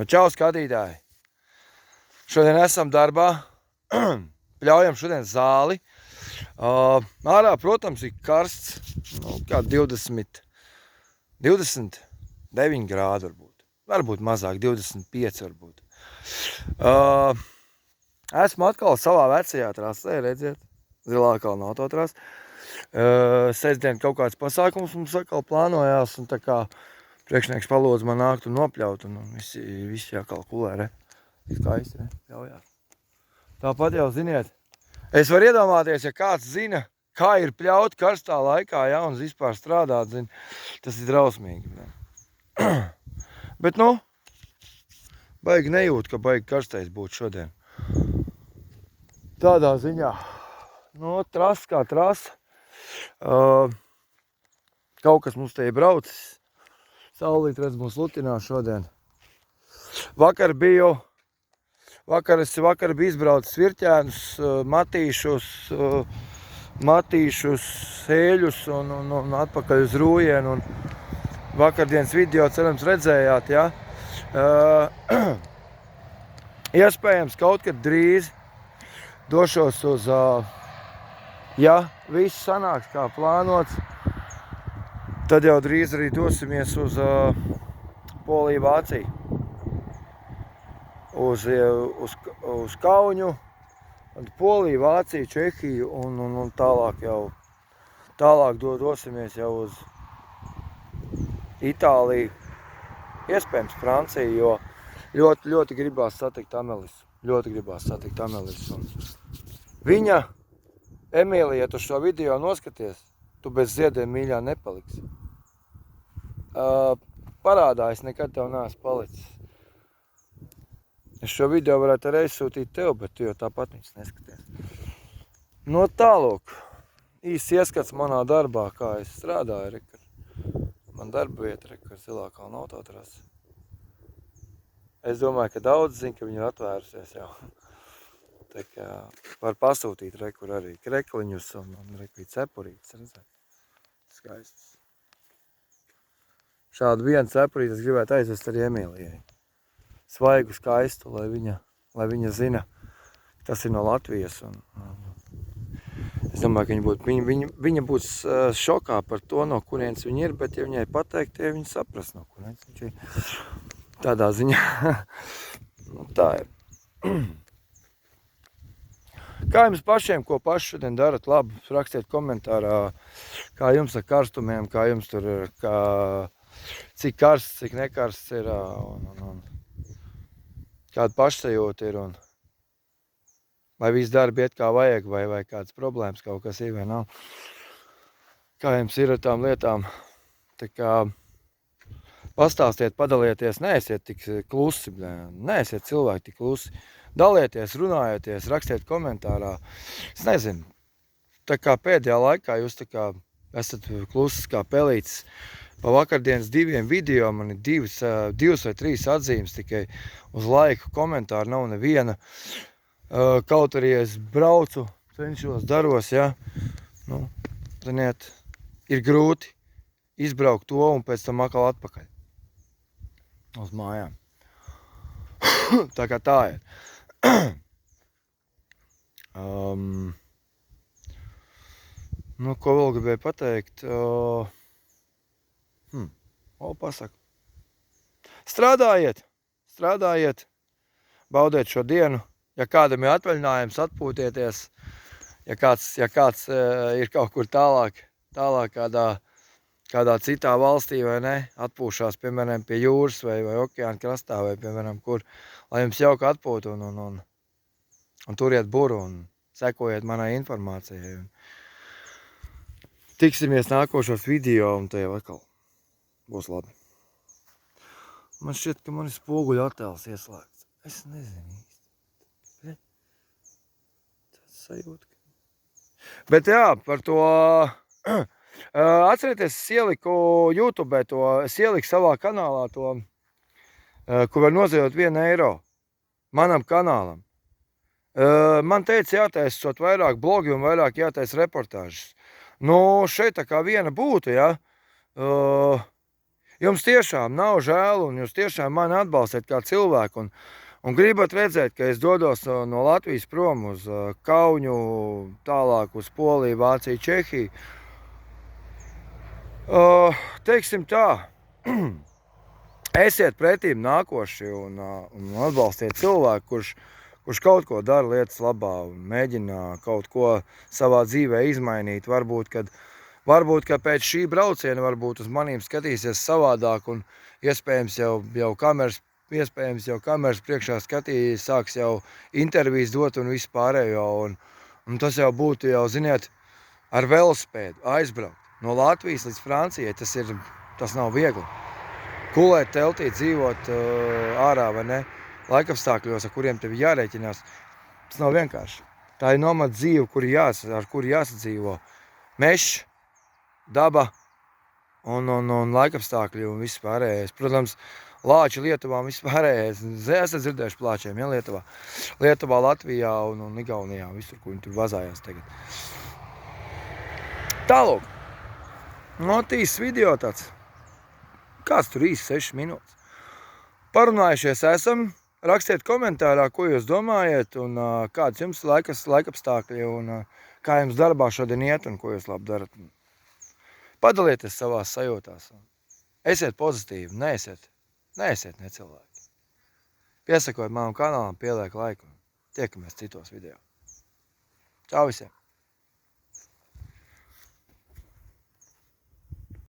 Nu, čau, skatītāji! Šodien esam darbā, pļaujam šodien zāli. Ārā, protams, ir karsts, kā 29 grādi varbūt. Varbūt mazāk, 25 varbūt. Esmu atkal savā vecajā trasē, redziet, Zilā kalna autotrase. Sestdien kaut kāds pasākums mums atkal plānojās, un tā kā priekšnieks palūdz man nākt un nopļaut, un visi atkal kulē, re. Skaisti, ne? Pļaujās. Tāpat jau, ziniet, es varu iedomāties, ja kāds zina, kā ir pļaut karstā laikā, ja, un vispār strādāt, zin, tas ir drausmīgi. Bet, nu, baigi nejūt, ka baigi karstais būtu šodien. Tādā ziņā, nu, trasa kā trasa. Kaut kas mums te ir braucis. Saulīt, redz, mūs lutinās šodien. Vakar biju izbraucis Virķēnus, Matīšus, Sēļus un atpakaļ uz Rūjienu. Un vakardienas video, cerams, redzējāt, ja? Iespējams, kaut kad drīz došos uz, ja viss sanāks kā plānots, tad jau drīz arī dosimies uz Poliju, Vāciju. Uz Kauņu, Poliju, Vāciju, Čehiju un tālāk dosimies jau uz Itāliju, iespējams Franciju, jo ļoti gribās satikt Amelisu. Un viņa, Emīlija, ja tu šo video noskaties, tu bez ziediem mīļā nepaliksi. Parādā es nekad tev neesmu palicis. Es šo video varētu arī sūtīt tev, bet tu jau tāpat viņus neskaties. No tālūk, īsts ieskats manā darbā, kā es strādāju, man darba vieta, Zilā kalna autotrase. Es domāju, ka daudz zina, ka viņi ir atvērusies jau. Tā kā var pasūtīt arī krekliņus un cepurītes, redzēt. Skaists. Šādu vienu cepurīti es gribētu aizvest arī Emīlijai. Svaigu, skaistu, lai viņa zina, ka tas ir no Latvijas. Es domāju, ka viņa būs šokā par to, no kurienes viņa ir, bet ja viņai pateikt, ja viņa saprast, no kurienes viņš ir. Tādā ziņā. Nu, tā ir. Kā jums pašiem, ko paši šodien darat, labi, rakstiet komentārā, kā jums ar karstumiem, kā jums tur ir, cik karsts, cik nekarsts ir, un kāda pašsajūta ir, un vai viss darbi iet kā vajag, vai kādas problēmas kaut kas ir vai nav. Kā jums ir ar tām lietām? Tā kā pastāstiet, padalieties, neesiet tik klusi, neesiet cilvēki tik klusi. Dalieties, runājieties, rakstiet komentārā. Es nezinu, tā kā pēdējā laikā jūs tā kā esat klusis kā pelītis. Pa vakardienas 2 video man ir 2 vai 3 atzīmes tikai uz laiku, komentāru nav neviena. Kaut arī es braucu, cenšos, daros, ja. Nu, ziniet, ir grūti izbraukt to un pēc tam atkal atpakaļ. Uz mājām. Tā kā tā ir. Nu, ko vēl gribēju pateikt? Pasaku. Strādājiet, baudiet šo dienu. Ja kādam ir atvaļinājums, atpūtieties. Ja kāds ir kaut kur tālāk kādā citā valstī vai ne, atpūšās, piemēram, pie jūras vai okeāna krastā vai, piemēram, kur, lai jums jauka atpūta un turiet buru un sekojiet manai informācijai. Tiksimies nākošos video un te jau atkal būs labi. Man šķiet, ka man ir spoguļu attēls ieslēgts. Es nezinu īsti. Tas sajūta. Bet jā, par to... Atcerieties, es ieliku YouTube, es ieliku savā kanālā to, kur var noziedot 1 eiro manam kanālam. Man teica jātaisa vairāk blogi un vairāk jātaisa reportāžas. Nu, šeit tā kā viena būtu, ja. jums tiešām nav žēl un jūs tiešām mani atbalstiet kā cilvēku un gribat redzēt, ka es dodos no Latvijas prom uz Kauņu, tālāk uz Poliju, Vāciju, Čehiju, teiksim tā, esiet pretīm nākoši un atbalstiet cilvēku, kurš kaut ko dara lietas labā un mēģina kaut ko savā dzīvē izmainīt. Varbūt, ka pēc šī brauciena varbūt uz manīm skatīsies savādāk un iespējams jau kameras priekšā sāks jau intervijas dot un visu pārējo. Un tas jau būtu jau, ziniet, ar velosipēdu aizbraukt no Latvijas līdz Francijai. Tas nav viegli. Kulēt teltī, dzīvot ārā vai ne, laikapstākļos, ar kuriem tev jārēķinās. Tas nav vienkārši. Tā ir nomada dzīve, ar kuru jāsadzīvo. Mežs, daba un laikapstākļi un viss pārējais. Protams, lāči Lietuvā un viss pārējais. Esat dzirdējuši plāčiem, ja, Lietuvā. Lietuvā, Latvijā un Igaunijā, visur, kur viņi tur vazājās tagad. Tālūk. Notīs video tāds. Kāds tur īsti 6 minūtes. Parunājušies esam. Rakstiet komentārā, ko jūs domājat un kāds jums laikapstākļi un kā jums darbā šodien iet un ko jūs labi darat. Padalieties savās sajūtās. Esiet pozitīvi, neesiet necilvēki. Piesakot manam kanālam, pieliek laiku. Tiekamies citos video. Čau visiem!